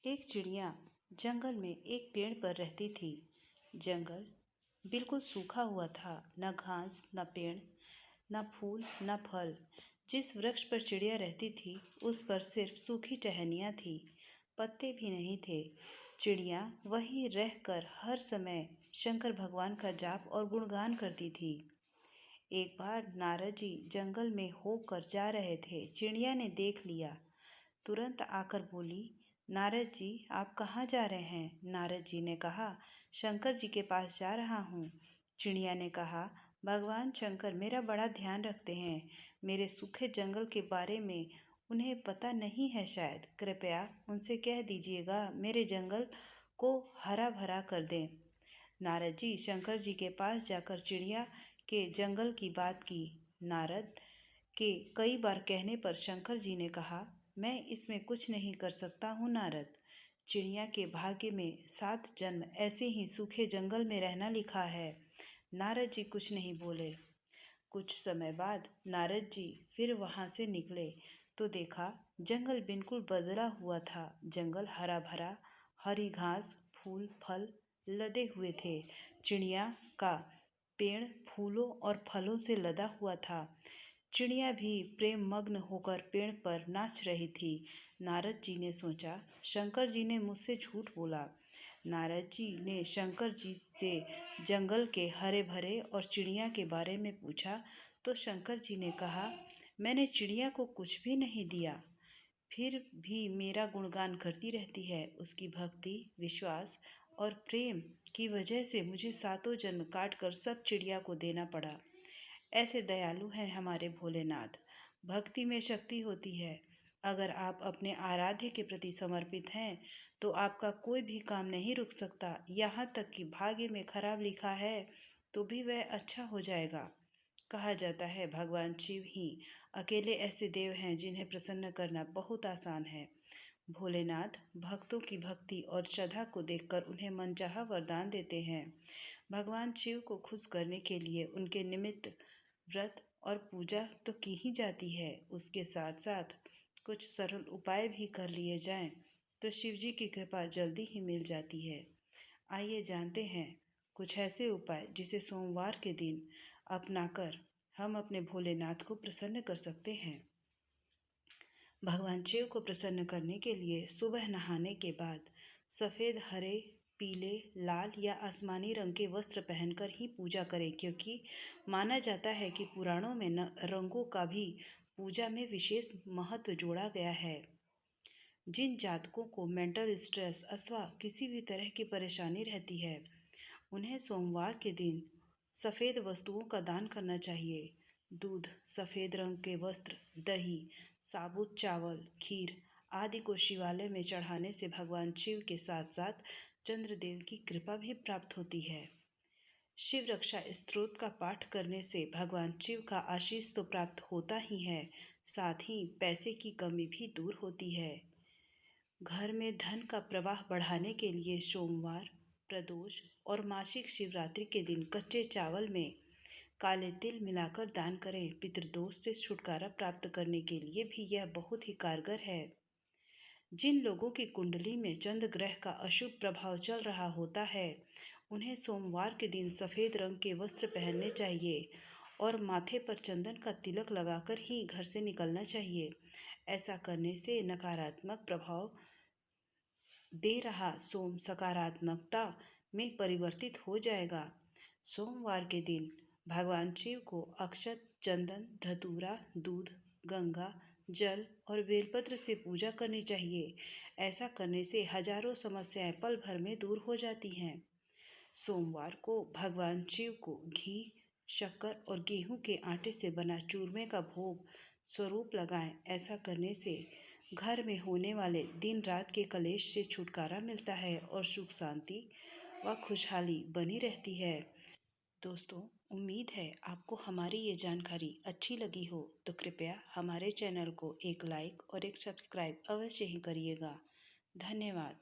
एक चिड़िया जंगल में एक पेड़ पर रहती थी। जंगल बिल्कुल सूखा हुआ था, न घास, न पेड़, न फूल, न फल। जिस वृक्ष पर चिड़िया रहती थी, उस पर सिर्फ सूखी टहनियाँ थी, पत्ते भी नहीं थे। चिड़िया वहीं रहकर हर समय शंकर भगवान का जाप और गुणगान करती थी। एक बार नारद जी जंगल में होकर जा रहे थे। चिड़िया ने देख लिया, तुरंत आकर बोली, नारद जी, आप कहाँ जा रहे हैं? नारद जी ने कहा, शंकर जी के पास जा रहा हूँ। चिड़िया ने कहा, भगवान शंकर मेरा बड़ा ध्यान रखते हैं। मेरे सूखे जंगल के बारे में उन्हें पता नहीं है शायद। कृपया उनसे कह दीजिएगा मेरे जंगल को हरा भरा कर दें। नारद जी शंकर जी के पास जाकर चिड़िया के जंगल की बात की। नारद के कई बार कहने पर शंकर जी ने कहा, मैं इसमें कुछ नहीं कर सकता हूँ नारद। चिड़िया के भाग्य में 7 जन्म ऐसे ही सूखे जंगल में रहना लिखा है। नारद जी कुछ नहीं बोले। कुछ समय बाद नारद जी फिर वहाँ से निकले तो देखा जंगल बिल्कुल बदला हुआ था। जंगल हरा भरा, हरी घास, फूल फल लदे हुए थे। चिड़िया का पेड़ फूलों और फलों से लदा हुआ था। चिड़िया भी प्रेम मग्न होकर पेड़ पर नाच रही थी। नारद जी ने सोचा, शंकर जी ने मुझसे झूठ बोला। नारद जी ने शंकर जी से जंगल के हरे भरे और चिड़िया के बारे में पूछा तो शंकर जी ने कहा, मैंने चिड़िया को कुछ भी नहीं दिया, फिर भी मेरा गुणगान करती रहती है। उसकी भक्ति, विश्वास और प्रेम की वजह से मुझे 7 जन्म काट कर सब चिड़िया को देना पड़ा। ऐसे दयालु हैं हमारे भोलेनाथ। भक्ति में शक्ति होती है। अगर आप अपने आराध्य के प्रति समर्पित हैं तो आपका कोई भी काम नहीं रुक सकता। यहाँ तक कि भाग्य में खराब लिखा है तो भी वह अच्छा हो जाएगा। कहा जाता है भगवान शिव ही अकेले ऐसे देव हैं जिन्हें प्रसन्न करना बहुत आसान है। भोलेनाथ भक्तों की भक्ति और श्रद्धा को देखकर उन्हें मनचाहा वरदान देते हैं। भगवान शिव को खुश करने के लिए उनके निमित्त व्रत और पूजा तो की ही जाती है। उसके साथ साथ कुछ सरल उपाय भी कर लिए जाएं तो शिव जी की कृपा जल्दी ही मिल जाती है। आइए जानते हैं कुछ ऐसे उपाय जिसे सोमवार के दिन अपनाकर हम अपने भोलेनाथ को प्रसन्न कर सकते हैं। भगवान शिव को प्रसन्न करने के लिए सुबह नहाने के बाद सफ़ेद, हरे, पीले, लाल या आसमानी रंग के वस्त्र पहनकर ही पूजा करें, क्योंकि माना जाता है कि पुराणों में रंगों का भी पूजा में विशेष महत्व जोड़ा गया है। जिन जातकों को मेंटल स्ट्रेस अथवा किसी भी तरह की परेशानी रहती है, उन्हें सोमवार के दिन सफ़ेद वस्तुओं का दान करना चाहिए। दूध, सफ़ेद रंग के वस्त्र, दही, साबुत चावल, खीर आदि को शिवालय में चढ़ाने से भगवान शिव के साथ साथ चंद्रदेव की कृपा भी प्राप्त होती है। शिव रक्षा स्तोत्र का पाठ करने से भगवान शिव का आशीष तो प्राप्त होता ही है, साथ ही पैसे की कमी भी दूर होती है। घर में धन का प्रवाह बढ़ाने के लिए सोमवार, प्रदोष और मासिक शिवरात्रि के दिन कच्चे चावल में काले तिल मिलाकर दान करें। पितृदोष से छुटकारा प्राप्त करने के लिए भी यह बहुत ही कारगर है। जिन लोगों की कुंडली में चंद्र ग्रह का अशुभ प्रभाव चल रहा होता है, उन्हें सोमवार के दिन सफ़ेद रंग के वस्त्र पहनने चाहिए और माथे पर चंदन का तिलक लगाकर ही घर से निकलना चाहिए। ऐसा करने से नकारात्मक प्रभाव दे रहा सोम सकारात्मकता में परिवर्तित हो जाएगा। सोमवार के दिन भगवान शिव को अक्षत, चंदन, धतूरा, दूध, गंगा जल और बेलपत्र से पूजा करनी चाहिए। ऐसा करने से हजारों समस्याएं पल भर में दूर हो जाती हैं। सोमवार को भगवान शिव को घी, शक्कर और गेहूं के आटे से बना चूरमे का भोग स्वरूप लगाएं। ऐसा करने से घर में होने वाले दिन रात के कलेश से छुटकारा मिलता है और सुख शांति व खुशहाली बनी रहती है। दोस्तों, उम्मीद है आपको हमारी ये जानकारी अच्छी लगी हो, तो कृपया हमारे चैनल को एक लाइक और एक सब्सक्राइब अवश्य ही करिएगा। धन्यवाद।